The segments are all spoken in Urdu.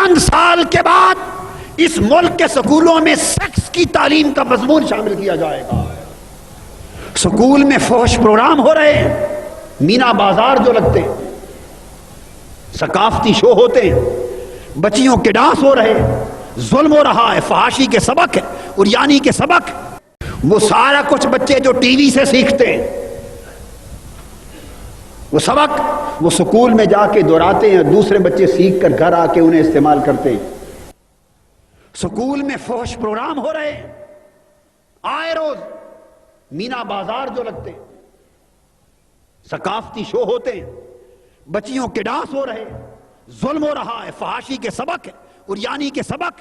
چند سال کے بعد اس ملک کے سکولوں میں سیکس کی تعلیم کا مضمون شامل کیا جائے گا. سکول میں فحش پروگرام ہو رہے ہیں، مینا بازار جو لگتے ہیں، ثقافتی شو ہوتے ہیں، بچیوں کے ڈانس ہو رہے ہیں، ظلم ہو رہا ہے، فحاشی کے سبق ہے، عریانی کے سبق. وہ سارا کچھ بچے جو ٹی وی سے سیکھتے ہیں، وہ سبق وہ سکول میں جا کے دہراتے ہیں، دوسرے بچے سیکھ کر گھر آ کے انہیں استعمال کرتے ہیں. سکول میں فحش پروگرام ہو رہے ہیں، آئے روز مینا بازار جو لگتے ہیں، ثقافتی شو ہوتے ہیں، بچیوں کے ڈانس ہو رہے ہیں، ظلم ہو رہا ہے، فحاشی کے سبق ہے، عریانی کے سبق.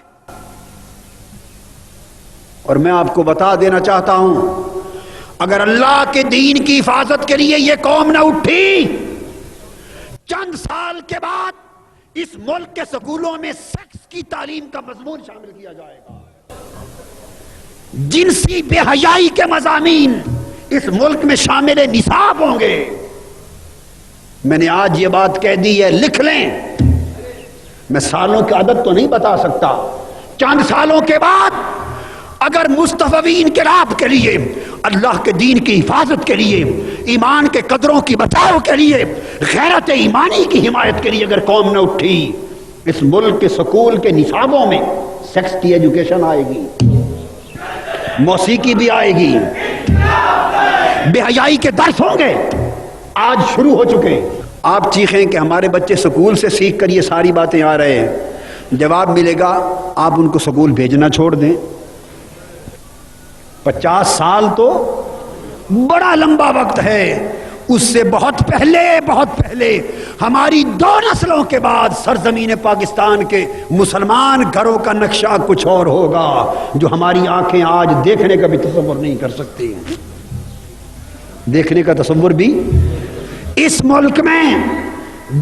اور میں آپ کو بتا دینا چاہتا ہوں، اگر اللہ کے دین کی حفاظت کے لیے یہ قوم نہ اٹھی، چند سال کے بعد اس ملک کے سکولوں میں سیکس کی تعلیم کا مضمون شامل کیا جائے گا. جنسی بے حیائی کے مضامین اس ملک میں شامل نصاب ہوں گے. میں نے آج یہ بات کہہ دی ہے، لکھ لیں. میں سالوں کی عدد تو نہیں بتا سکتا. چند سالوں کے بعد اگر مستضعفین کے راب کے لیے، اللہ کے دین کی حفاظت کے لیے، ایمان کے قدروں کی بچاؤ کے لیے، غیرت ایمانی کی حمایت کے لیے اگر قوم نہ اٹھی، اس ملک کے سکول کے نصابوں میں سیکس کی ایجوکیشن آئے گی، موسیقی بھی آئے گی، بے حیائی کے درس ہوں گے. آج شروع ہو چکے ہیں. آپ چیخیں کہ ہمارے بچے سکول سے سیکھ کر یہ ساری باتیں آ رہے ہیں. جواب ملے گا، آپ ان کو سکول بھیجنا چھوڑ دیں. 50 سال تو بڑا لمبا وقت ہے. اس سے بہت پہلے ہماری 2 نسلوں کے بعد سرزمین پاکستان کے مسلمان گھروں کا نقشہ کچھ اور ہوگا، جو ہماری آنکھیں آج دیکھنے کا بھی تصور نہیں کر سکتی. دیکھنے کا تصور بھی. اس ملک میں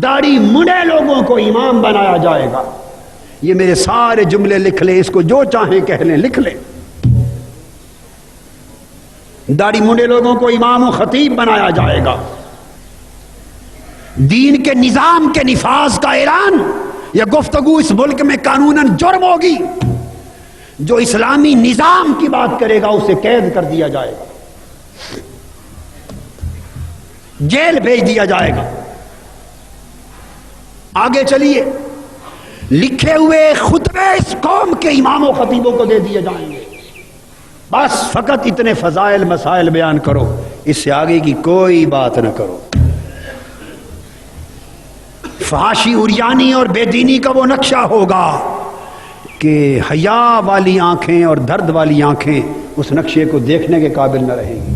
داڑھی منڈے لوگوں کو امام بنایا جائے گا. یہ میرے سارے جملے لکھ لیں، اس کو جو چاہیں کہہ لیں، لکھ لیں. داڑھی منڈے لوگوں کو امام و خطیب بنایا جائے گا. دین کے نظام کے نفاذ کا اعلان یا گفتگو اس ملک میں قانوناً جرم ہوگی. جو اسلامی نظام کی بات کرے گا اسے قید کر دیا جائے گا، جیل بھیج دیا جائے گا. آگے چلیے، لکھے ہوئے خطبے اس قوم کے امام و خطیبوں کو دے دیے جائیں گے. بس فقط اتنے فضائل مسائل بیان کرو، اس سے آگے کی کوئی بات نہ کرو. فحاشی، عریانی اور بے دینی کا وہ نقشہ ہوگا کہ حیا والی آنکھیں اور درد والی آنکھیں اس نقشے کو دیکھنے کے قابل نہ رہیں گی.